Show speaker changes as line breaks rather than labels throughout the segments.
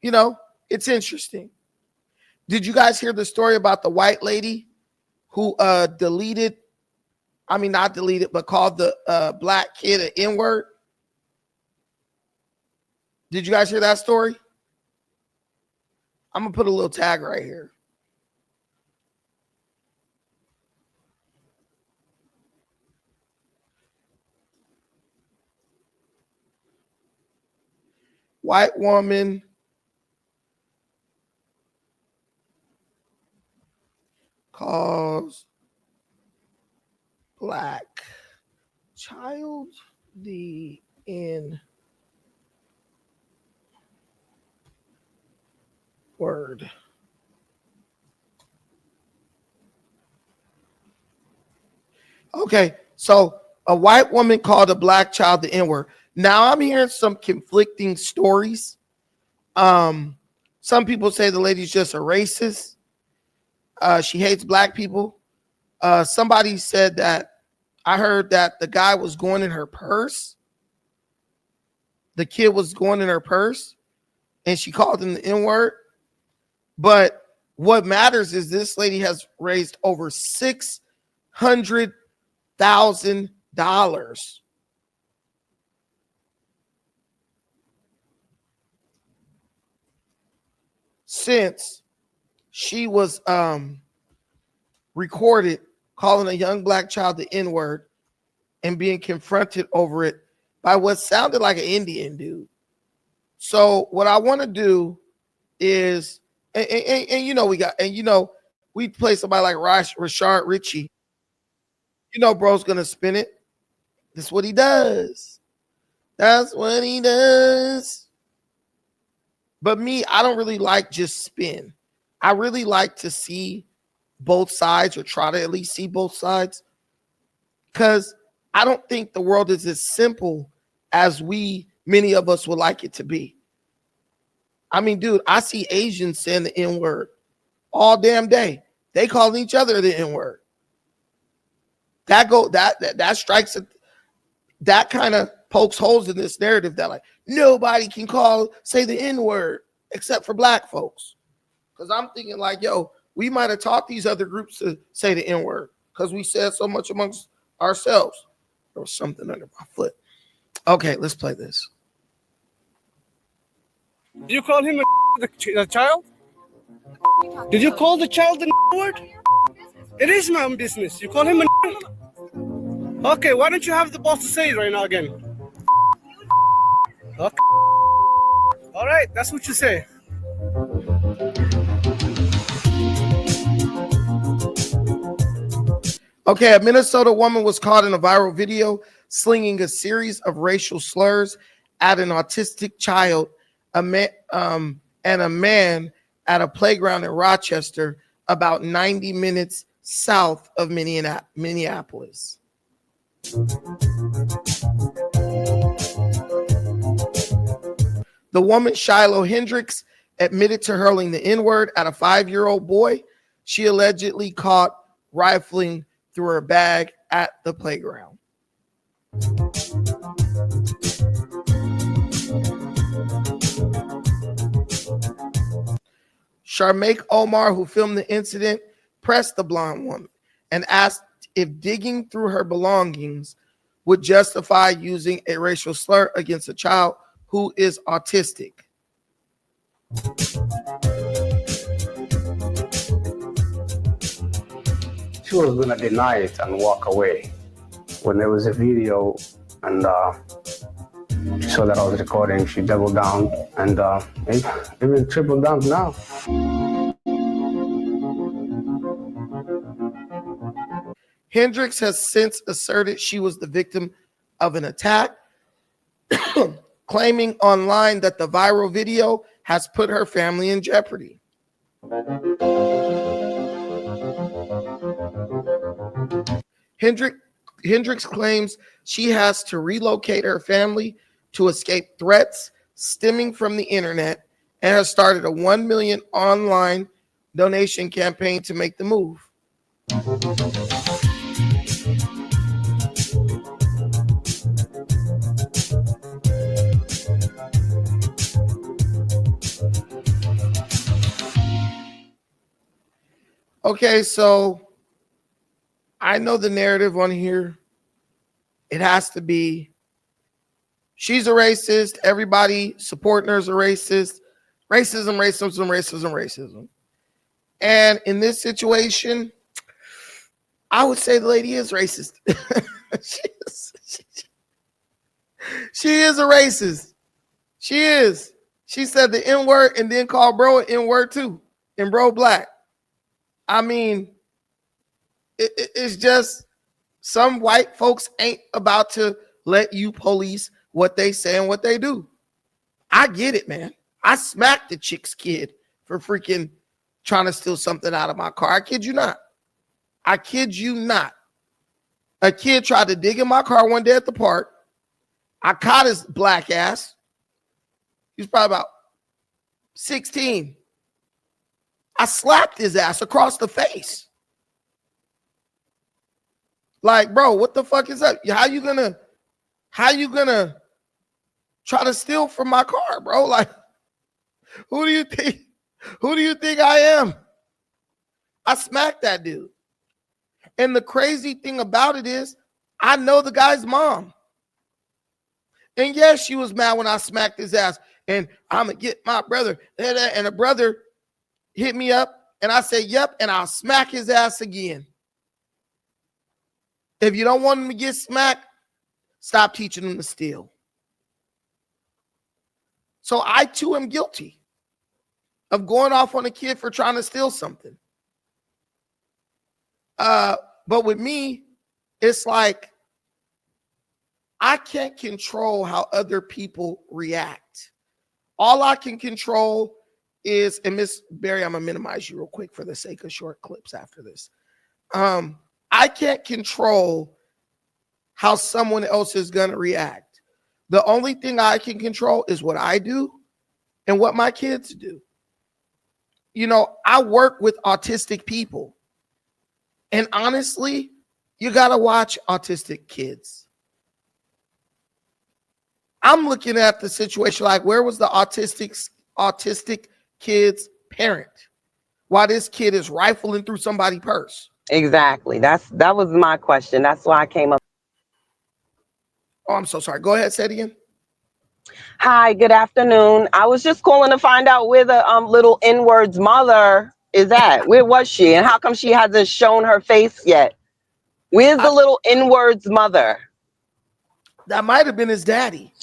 You know, it's interesting. Did you guys hear the story about the white lady who not deleted, but called the black kid an N-word? Did you guys hear that story? I'm going to put a little tag right here. White woman calls black child the N-word. Okay, so a white woman called a black child the N-word. Now I'm hearing some conflicting stories. Some people say the lady's just a racist. She hates black people. Somebody said that I heard that the guy was going in her purse. The kid was going in her purse, and she called him the N-word. But what matters is this lady has raised over $600,000 since she was recorded calling a young black child the N-word and being confronted over it by what sounded like an Indian dude. So what I want to do is, we play somebody like Rashard Richie. You know, bro's gonna spin it. That's what he does. That's what he does. But me, I don't really like just spin. I really like to see both sides, or try to at least see both sides, because I don't think the world is as simple as many of us would like it to be. I mean, dude, I see Asians saying the N-word all damn day. They calling each other the N-word. That strikes that kind of pokes holes in this narrative that like nobody can say the N-word except for black folks. Because I'm thinking like, yo, we might have taught these other groups to say the N-word because we said so much amongst ourselves. There was something under my foot. Okay, let's play this.
Did you call him the child? Did you call the child the word? It is my own business. You call him a. Okay, why don't you have the boss to say it right now again? Okay. All right, that's what you say.
Okay, a Minnesota woman was caught in a viral video slinging a series of racial slurs at an autistic child, and a man at a playground in Rochester, about 90 minutes south of Minneapolis. The woman, Shiloh Hendricks, admitted to hurling the N-word at a 5-year-old boy she allegedly caught rifling through her bag at the playground. Sharmaik Omar, who filmed the incident, pressed the blonde woman and asked if digging through her belongings would justify using a racial slur against a child who is autistic.
She was going to deny it and walk away. When there was a video and she saw that I was recording, she doubled down and even tripled down now.
Hendricks has since asserted she was the victim of an attack, claiming online that the viral video has put her family in jeopardy. Hendricks claims she has to relocate her family to escape threats stemming from the internet and has started a 1 million online donation campaign to make the move. Okay, so I know the narrative on here. It has to be she's a racist. Everybody supporting her is a racist. Racism, racism, racism, racism. And in this situation, I would say the lady is racist. She is a racist. She is. She said the N-word and then called bro an N-word too. And bro black. I mean, it's just some white folks ain't about to let you police what they say and what they do. I get it, man. I smacked the chick's kid for freaking trying to steal something out of my car. I kid you not. I kid you not. A kid tried to dig in my car one day at the park. I caught his black ass. He was probably about 16. I slapped his ass across the face. Like, bro, what the fuck is up? How you gonna try to steal from my car, bro? Like, who do you think I am? I smacked that dude. And the crazy thing about it is, I know the guy's mom. And yes, she was mad when I smacked his ass. And I'm going to get my brother. And the brother hit me up. And I said, yep. And I'll smack his ass again. If you don't want him to get smacked, stop teaching him to steal. So I too am guilty of going off on a kid for trying to steal something. But with me, it's like, I can't control how other people react. All I can control is, and Miss Barry, I'm gonna minimize you real quick for the sake of short clips after this. I can't control how someone else is gonna react. The only thing I can control is what I do and what my kids do. You know, I work with autistic people. And honestly, you gotta watch autistic kids. I'm looking at the situation like, where was the autistic kid's parent while this kid is rifling through somebody's purse?
Exactly. That was my question. That's why I came up.
Oh, I'm so sorry. Go ahead, say it again.
Hi, good afternoon. I was just calling to find out where the little N-word's mother is at. Where was she? And how come she hasn't shown her face yet? Where's the little N-word's mother?
That might have been his daddy.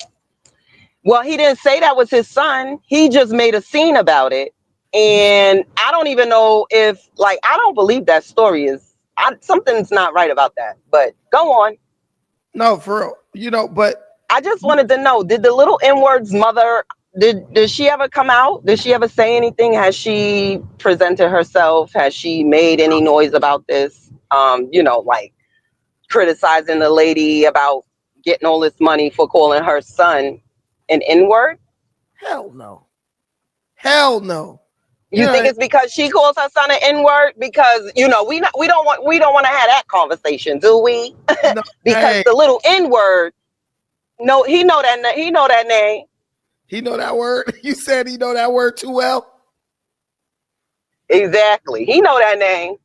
Well, he didn't say that was his son. He just made a scene about it. And I don't even know if, like, I don't believe that story is, something's not right about that. But go on.
No, for real. You know, but
I just wanted to know, did the little N-word's mother, did she ever come out? Did she ever say anything? Has she presented herself? Has she made any noise about this? You know, like criticizing the lady about getting all this money for calling her son an N-word?
Hell no. Hell no.
You think it's because she calls her son an N-word? Because, you know, we don't want to have that conversation, do we?
No,
because the little N-word, no, he know that name.
He know that word. You said he know that word too well.
Exactly. He know that name.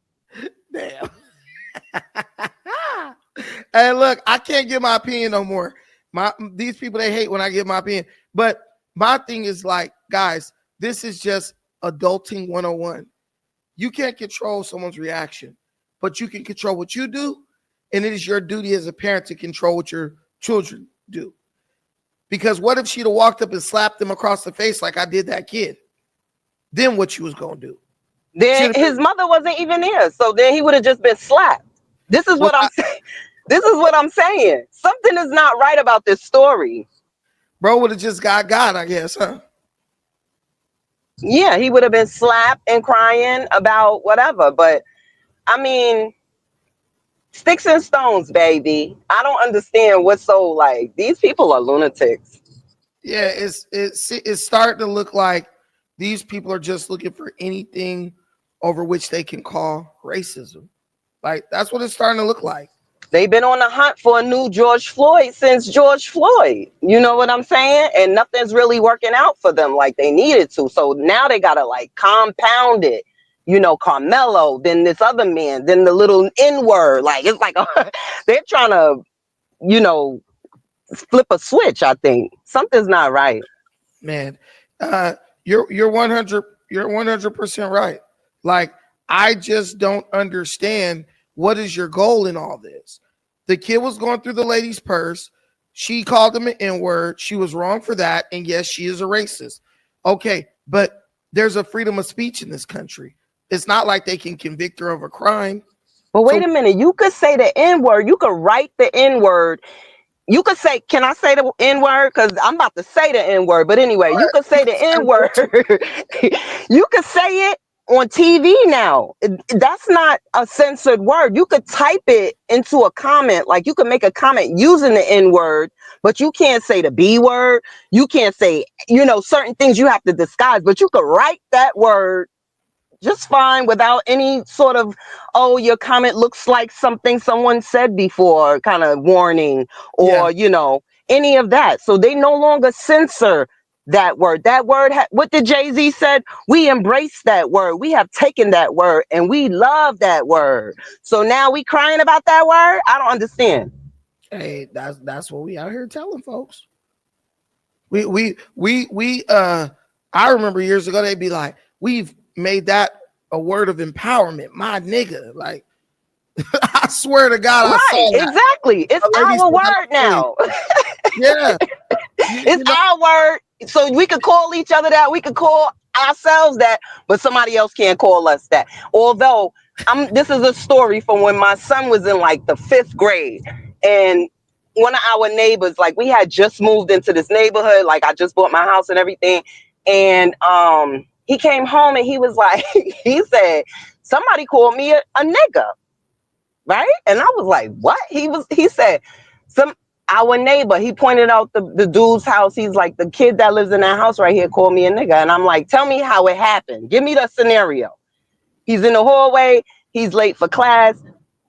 Damn. Hey, look, I can't give my opinion no more. These people, they hate when I give my opinion. But my thing is like, guys, this is just adulting 101. You can't control someone's reaction, but you can control what you do. And it is your duty as a parent to control what your children do. Because what if she'd have walked up and slapped him across the face like I did that kid? Then what you was going to do?
Then his mother wasn't even there. So then he would have just been slapped. This is what I'm saying. This is what I'm saying. Something is not right about this story.
Bro would have just got I guess, huh?
Yeah, he would have been slapped and crying about whatever. But I mean, sticks and stones, baby. I don't understand what's so like, these people are lunatics.
Yeah, it's starting to look like these people are just looking for anything over which they can call racism. Like, that's what it's starting to look like.
They've been on the hunt for a new George Floyd since George Floyd. You know what I'm saying? And nothing's really working out for them like they needed to. So now they got to like compound it. Carmelo, then this other man, then the little N-word. Like, it's like they're trying to, flip a switch. I think something's not right.
Man, you're 100% right. Like, I just don't understand, what is your goal in all this? The kid was going through the lady's purse. She called him an N-word. She was wrong for that. And yes, she is a racist. Okay, but there's a freedom of speech in this country. It's not like they can convict her of a crime.
But wait a minute. You could say the N-word. You could write the N-word. You could say, can I say the N-word? Because I'm about to say the N-word. But anyway, you could say the N-word. You could say it on TV now. That's not a censored word. You could type it into a comment. Like, you could make a comment using the N-word, but you can't say the B word. You can't say, certain things you have to disguise, but you could write that word just fine without any sort of, your comment looks like something someone said before kind of warning, or, any of that. So they no longer censor that word. That word, what did Jay-Z said? We embrace that word. We have taken that word and we love that word. So now we crying about that word? I don't understand.
Hey, that's what we out here telling folks. I remember years ago, they'd be like, we've made that a word of empowerment, my nigga. Like, I swear to God,
right,
I saw that.
Exactly. It's our word now.
Yeah,
it's our word. So we could call each other that. We could call ourselves that, but somebody else can't call us that. Although, this is a story from when my son was in like the 5th grade, and one of our neighbors, like, we had just moved into this neighborhood. Like, I just bought my house and everything, and he came home and he was like, he said, somebody called me a nigga. Right? And I was like, what? He said, our neighbor, he pointed out the dude's house. He's like, the kid that lives in that house right here called me a nigga. And I'm like, tell me how it happened. Give me the scenario. He's in the hallway. He's late for class.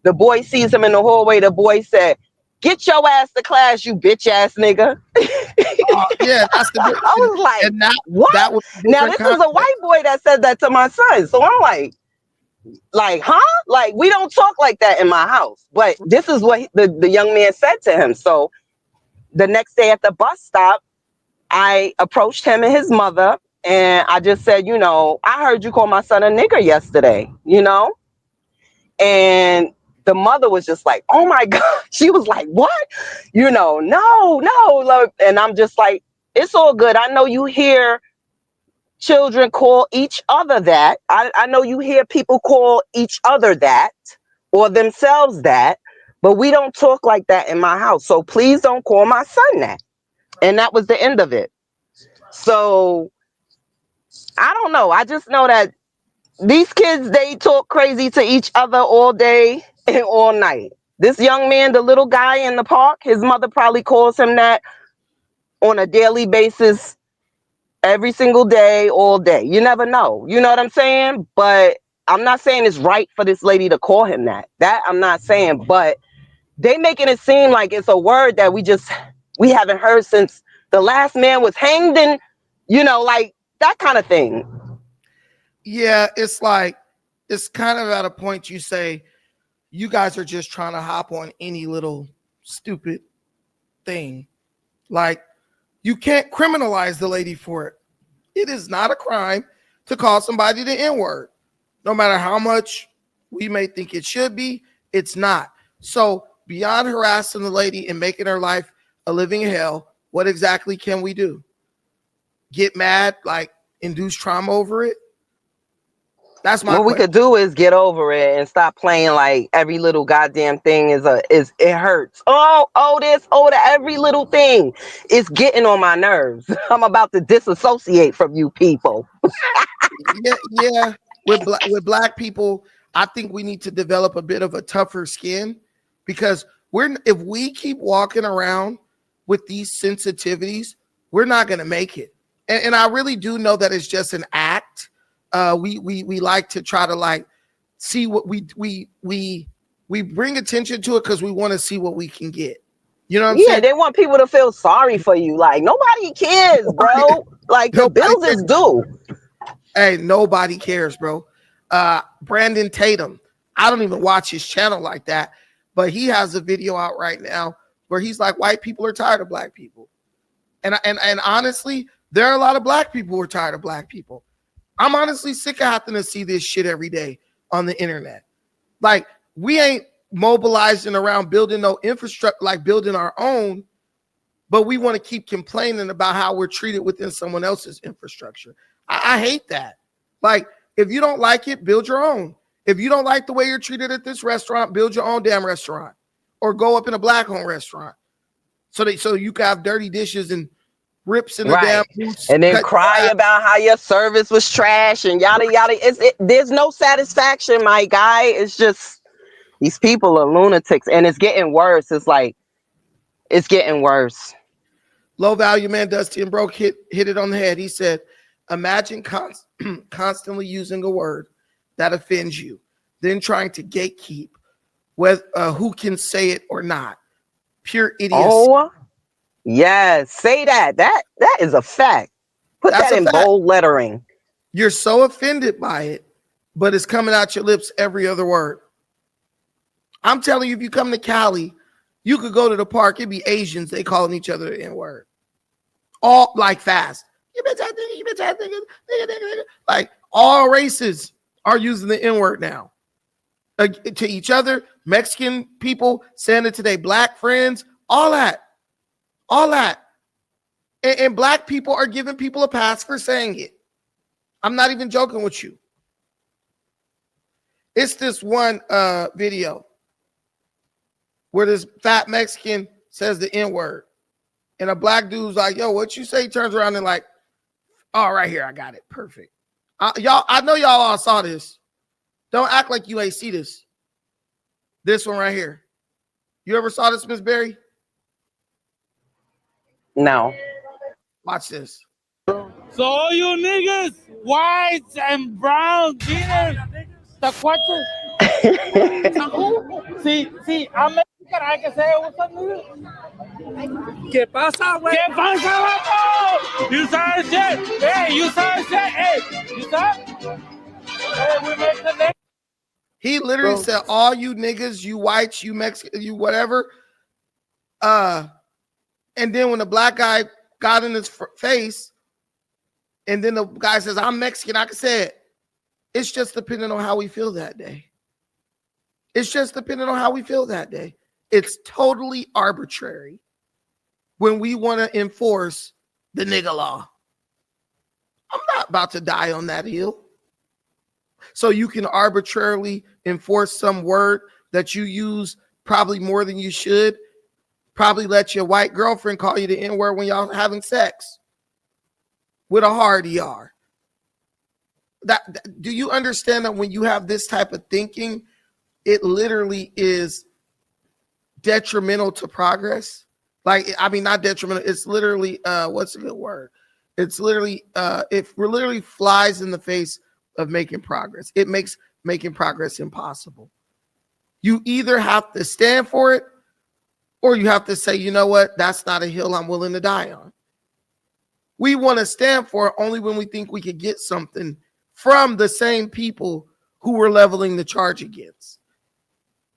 The boy sees him in the hallway. The boy said, get your ass to class, you bitch ass nigga.
Yeah, that's the
I was like,
and that,
what?
That was
now, this is a white boy that said that to my son. So I'm like, huh? Like, we don't talk like that in my house. But this is what the young man said to him. So the next day at the bus stop, I approached him and his mother, and I just said, I heard you call my son a nigger yesterday, and the mother was just like, oh my God. She was like, what? No. And I'm just like, it's all good. I know you hear children call each other that. I know you hear people call each other that or themselves that, but we don't talk like that in my house. So please don't call my son that. And that was the end of it. So I don't know. I just know that these kids, they talk crazy to each other all day and all night. This young man, the little guy in the park, his mother probably calls him that on a daily basis, every single day, all day. You never know. You know what I'm saying? But I'm not saying it's right for this lady to call him that. That I'm not saying, but they making it seem like it's a word that we haven't heard since the last man was hanged, and like that kind of thing.
Yeah, it's like, it's kind of at a point you say, you guys are just trying to hop on any little stupid thing. Like, you can't criminalize the lady for it. It is not a crime to call somebody the N-word. No matter how much we may think it should be, it's not. So beyond harassing the lady and making her life a living hell, what exactly can we do? Get mad, like induce trauma over it? That's my
What we could do is get over it and stop playing like every little goddamn thing is it hurts. Every little thing is getting on my nerves. I'm about to disassociate from you people.
Yeah. With black people, I think we need to develop a bit of a tougher skin, because if we keep walking around with these sensitivities, we're not going to make it. And I really do know that it's just an act. We like to try to like see what we bring attention to it because we want to see what we can get. You know what I'm saying?
They want people to feel sorry for you. Like, nobody cares, bro. Like, the bills is due.
Hey, nobody cares, bro. Brandon Tatum. I don't even watch his channel like that, but he has a video out right now where he's like, white people are tired of black people. And honestly, there are a lot of black people who are tired of black people. I'm honestly sick of having to see this shit every day on the internet. Like, we ain't mobilizing around building no infrastructure, like building our own, but we want to keep complaining about how we're treated within someone else's infrastructure. I hate that. Like, if you don't like it, build your own. If you don't like the way you're treated at this restaurant, build your own damn restaurant, or go up in a black-owned restaurant so you can have dirty dishes and rips in the damn boots,
and then cry about how your service was trash and yada yada. There's no satisfaction, my guy. It's just these people are lunatics, and it's getting worse. It's like it's getting worse.
Low value man Dusty and Broke hit it on the head. He said, imagine constantly using a word that offends you, then trying to gatekeep whether who can say it or not. Pure idiocy.
Oh, yes, say that. That is a fact. Put that in bold lettering.
You're so offended by it, but it's coming out your lips every other word. I'm telling you, if you come to Cali, you could go to the park. It'd be Asians. They calling each other the N-word. All like fast. You bitch ass nigga, you bitch ass nigga. Like all races are using the N-word now. To each other, Mexican people saying it to their black friends, all that. And black people are giving people a pass for saying it. I'm not even joking with you. It's this one video where this fat Mexican says the N-word. And a black dude's like, yo, what you say? He turns around and like, oh, right here, I got it. Perfect. I know y'all all saw this. Don't act like you ain't see this. This one right here. You ever saw this, Miss Berry?
No.
Watch this.
So all you niggas, whites and brown, jeans, tacuaches. Sí, I'm Mexican, I can say what's up, nigga. ¿Qué pasa, güey? ¿Qué pasa, vato? You saw shit. Hey, you saw shit. Hey, you saw? Hey, we make the next.
He literally said, all you niggas, you whites, you Mexican, you whatever. And then when the black guy got in his face, and then the guy says, I'm Mexican, I can say it. It's just depending on how we feel that day. It's just depending on how we feel that day. It's totally arbitrary when we want to enforce the nigga law. I'm not about to die on that hill. So you can arbitrarily enforce some word that you use probably more than you should. Probably let your white girlfriend call you the N-word when y'all having sex with a hard ER. Do you understand that when you have this type of thinking, it literally is detrimental to progress? Like, I mean, not detrimental. It's literally, what's a good word? It's literally, we're literally flies in the face of making progress. It makes making progress impossible. You either have to stand for it, or you have to say, you know what? That's not a hill I'm willing to die on. We want to stand for it only when we think we could get something from the same people who we're leveling the charge against.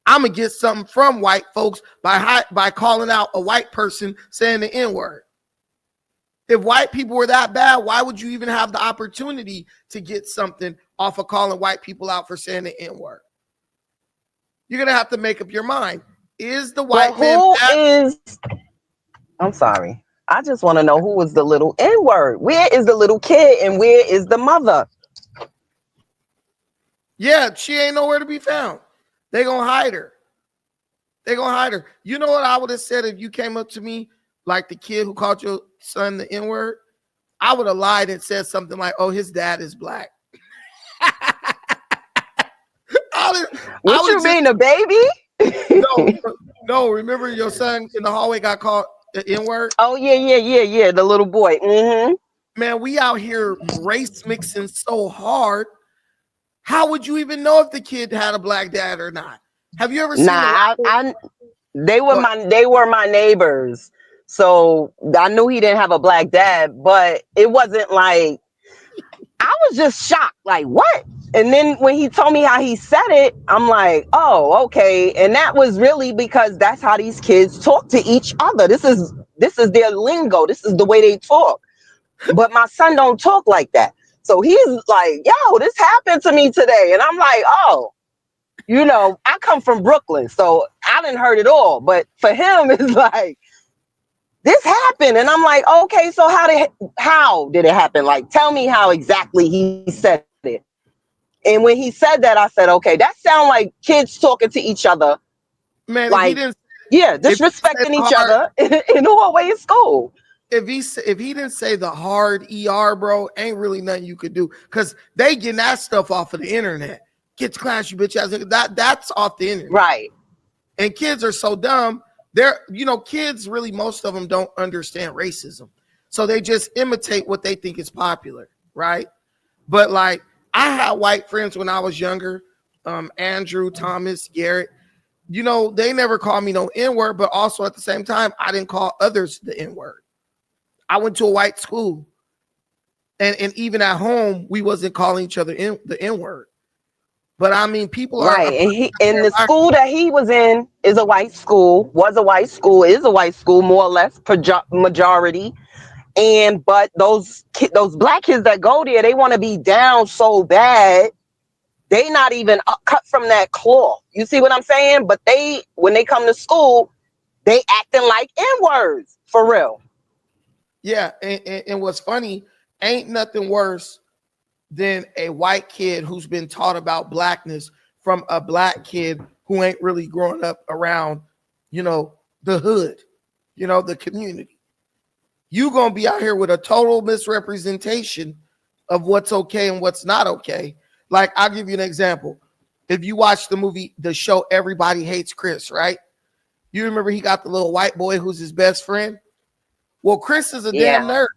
I'm going to get something from white folks by calling out a white person saying the N-word. If white people were that bad, why would you even have the opportunity to get something off of calling white people out for saying the N-word? You're going to have to make up your mind. Is the white man bad?
I'm sorry. I just want to know who is the little N-word. Where is the little kid and where is the mother?
Yeah, she ain't nowhere to be found. They gonna hide her. You know what I would have said if you came up to me like the kid who called your son the N-word? I would have lied and said something like, oh, his dad is black.
What you mean, a baby?
No, remember your son in the hallway got called the N-word?
Oh, yeah, the little boy. Mm-hmm.
Man, we out here race mixing so hard. How would you even know if the kid had a black dad or not? Have you ever seen?
They were my neighbors, so I knew he didn't have a black dad. But it wasn't like I was just shocked. Like, what? And then when he told me how he said it, I'm like, oh, okay. And that was really because that's how these kids talk to each other. This is their lingo. This is the way they talk. But my son don't talk like that. So he's like, yo, this happened to me today. And I'm like, oh, you know, I come from Brooklyn, so I didn't heard it all. But for him, it's like, this happened. And I'm like, okay, so how did it happen? Like, tell me how exactly he said it. And when he said that, I said, okay, that sounds like kids talking to each other.
Man,
Like,
if
disrespecting each other in the hallway of school.
If he didn't say the hard ER, bro, ain't really nothing you could do, because they getting that stuff off of the internet. Get to class, you bitch ass. That's off the internet.
Right.
And kids are so dumb. Kids really, most of them don't understand racism. So they just imitate what they think is popular, right? But like, I had white friends when I was younger, Andrew, Thomas, Garrett. They never called me no N-word, but also at the same time, I didn't call others the N-word. I went to a white school, and even at home, we wasn't calling each other the N-word. But I mean, people are
right. And the school that he was in is a white school, is a white school, more or less majority. But those black kids that go there, they want to be down so bad. They not even cut from that cloth. You see what I'm saying? But when they come to school, they acting like N-words for real.
Yeah, and what's funny, ain't nothing worse than a white kid who's been taught about blackness from a black kid who ain't really growing up around, the hood, the community. You gonna be out here with a total misrepresentation of what's okay and what's not okay. Like, I'll give you an example. If you watch the show Everybody Hates Chris, right? You remember he got the little white boy who's his best friend? Well, Chris is a damn nerd.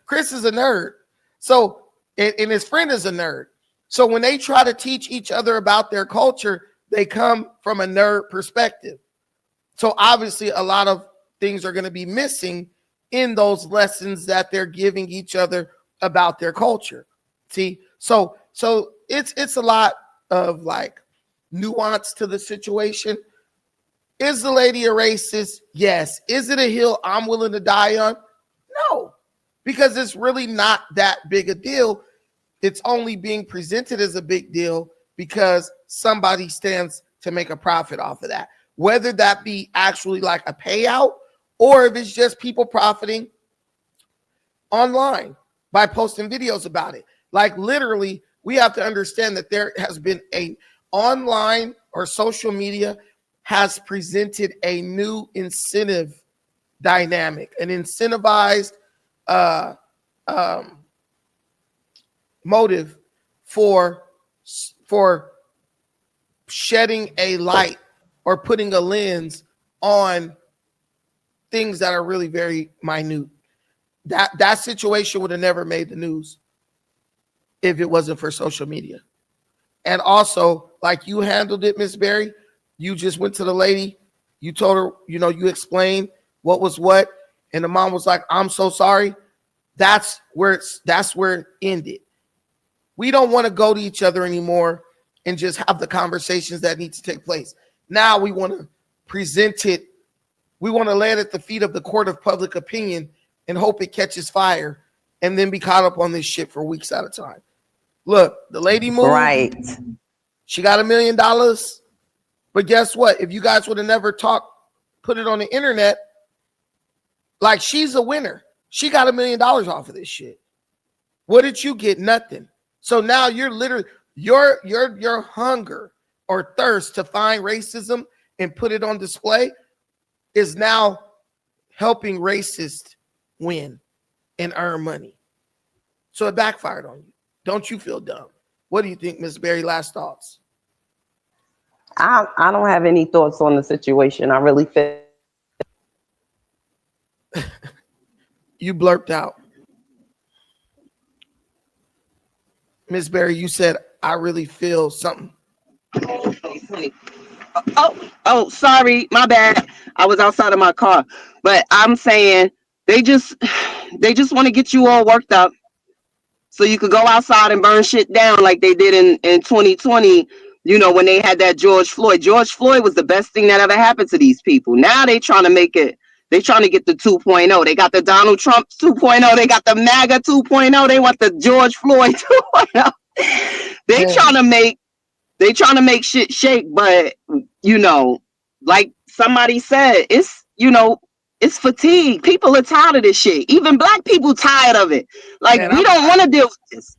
Chris is a nerd. So, and his friend is a nerd. So when they try to teach each other about their culture, they come from a nerd perspective. So obviously a lot of things are going to be missing in those lessons that they're giving each other about their culture. See, so it's a lot of like nuance to the situation. Is the lady a racist? Yes. Is it a hill I'm willing to die on? No, because it's really not that big a deal. It's only being presented as a big deal because somebody stands to make a profit off of that, whether that be actually like a payout or if it's just people profiting online by posting videos about it. Like, literally, we have to understand that there has been a online or social media has presented a new incentive dynamic, an incentivized motive for shedding a light or putting a lens on things that are really very minute. That situation would have never made the news if it wasn't for social media. And also, like you handled it, Miss Berry, you just went to the lady, you told her, you explained what was what, and the mom was like, I'm so sorry. That's where it ended. We don't want to go to each other anymore and just have the conversations that need to take place. Now we want to present it. We want to lay it at the feet of the court of public opinion and hope it catches fire and then be caught up on this shit for weeks at a time. Look, the lady moved.
Right.
She got $1 million. But guess what? If you guys would have never put it on the internet, like, she's a winner. She got $1 million off of this shit. What did you get? Nothing. So now you're literally your hunger or thirst to find racism and put it on display is now helping racists win and earn money. So it backfired on you. Don't you feel dumb? What do you think, Miss Berry? Last thoughts?
I don't have any thoughts on the situation. I really feel
you blurped out. Miss Berry, you said, I really feel something.
Oh, sorry, my bad. I was outside of my car. But I'm saying they just want to get you all worked up. So you could go outside and burn shit down like they did in 2020, when they had that George Floyd. George Floyd was the best thing that ever happened to these people. Now they trying to make it, they trying to get the 2.0. They got the Donald Trump 2.0. They got the MAGA 2.0. They want the George Floyd 2.0. They trying to make shit shake, but like somebody said, it's it's fatigue. People are tired of this shit. Even black people tired of it. Like, we don't want to deal with this.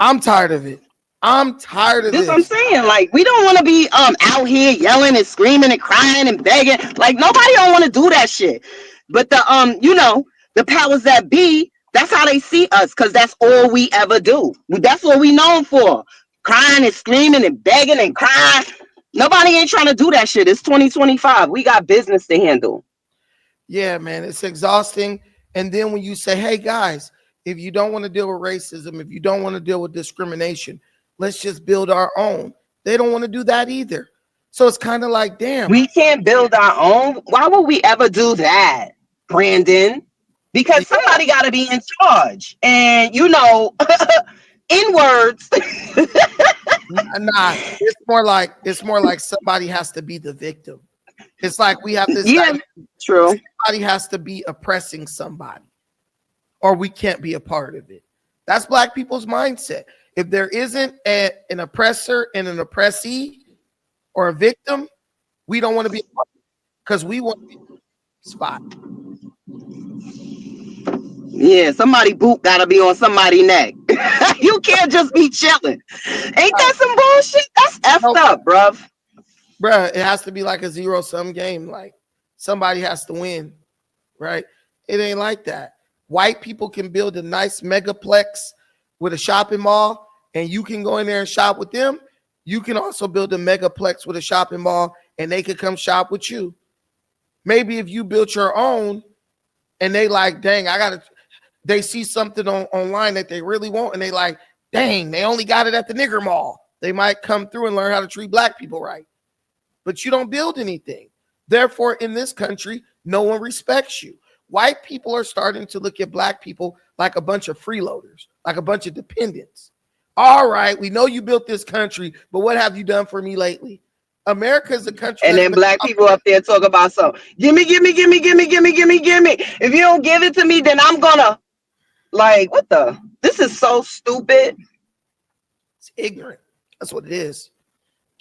I'm tired of it. I'm tired of this.
This I'm saying. Like, we don't want to be out here yelling and screaming and crying and begging. Like, nobody don't want to do that shit. But the the powers that be, that's how they see us, because that's all we ever do. That's what we known for. Crying and screaming and begging and crying. Nobody ain't trying to do that shit. It's 2025. We got business to handle.
Yeah, man, it's exhausting. And then when you say, hey, guys, if you don't want to deal with racism, if you don't want to deal with discrimination, let's just build our own. They don't want to do that either. So it's kind of like, damn.
We can't build our own. Why would we ever do that, Brandon? Because somebody got to be in charge. And, N-words.
Nah, it's more like somebody has to be the victim. It's like we have this.
Yeah, true.
Somebody has to be oppressing somebody, or we can't be a part of it. That's black people's mindset. If there isn't an oppressor and an oppressee or a victim, we don't want to be, because we want to be spot.
Yeah, somebody boot gotta be on somebody's neck. You can't just be chilling. Ain't that some bullshit? That's effed up, bruv.
Bruh, it has to be like a zero-sum game. Like, somebody has to win, right? It ain't like that. White people can build a nice megaplex with a shopping mall, and you can go in there and shop with them. You can also build a megaplex with a shopping mall, and they could come shop with you. Maybe if you built your own, and they like, dang, they see something online that they really want, and they like, dang, they only got it at the nigger mall. They might come through and learn how to treat black people right. But you don't build anything. Therefore, in this country, no one respects you. White people are starting to look at black people like a bunch of freeloaders, like a bunch of dependents. All right, we know you built this country, but what have you done for me lately? America is a country.
And then black people up there talk about gimme. If you don't give it to me, then I'm gonna, like, what the? This is so stupid.
It's ignorant. That's what it is.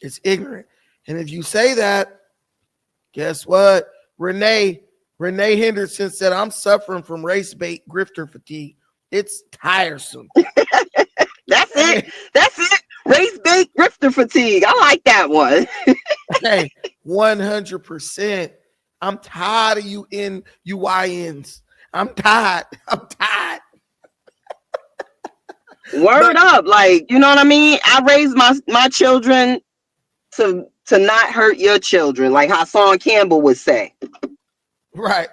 It's ignorant. And if you say that, guess what? Renee Henderson said, I'm suffering from race bait grifter fatigue. It's tiresome.
That's it. Race bait grifter fatigue. I like that one.
Hey, 100%. I'm tired of you UINs. I'm tired.
Word up. Like, you know what I mean? I raised my children to not hurt your children, like how Son Campbell would say.
Right.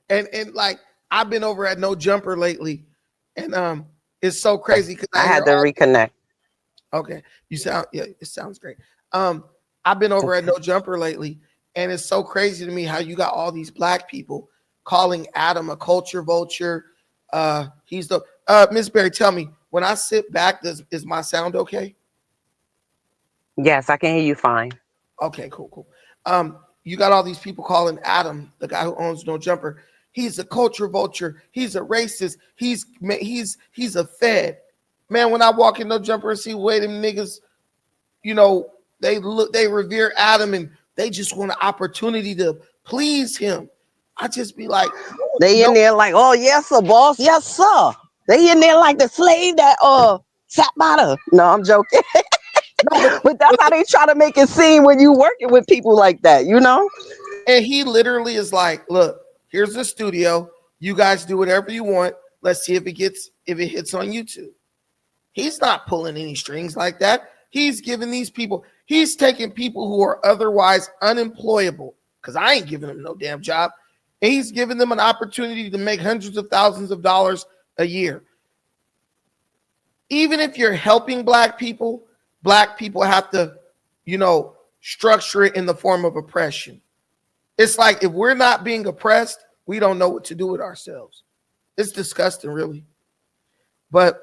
And like, I've been over at No Jumper lately, and it's so crazy because
I had to reconnect.
Okay, it sounds great. I've been over at No Jumper lately, and it's so crazy to me how you got all these black people calling Adam a culture vulture. He's the Miss Berry. Tell me, when I sit back, is my sound okay?
Yes, I can hear you fine. Okay,
cool. You got all these people calling Adam, the guy who owns No Jumper, he's a culture vulture. He's a racist. He's a fed. Man, when I walk in No Jumper and see way them niggas, they revere Adam and they just want an opportunity to please him. I just be like,
they in there like, oh yes, sir, boss, yes, sir. They in there like the slave that sat by the. No, I'm joking. But that's how they try to make it seem when you working with people like that,
And he literally is like, look, here's the studio. You guys do whatever you want. Let's see if it hits on YouTube. He's not pulling any strings like that. He's taking people who are otherwise unemployable, because I ain't giving them no damn job. And he's giving them an opportunity to make hundreds of thousands of dollars a year. Even if you're helping black people have to, structure it in the form of oppression. It's like, if we're not being oppressed, we don't know what to do with ourselves. It's disgusting, really. But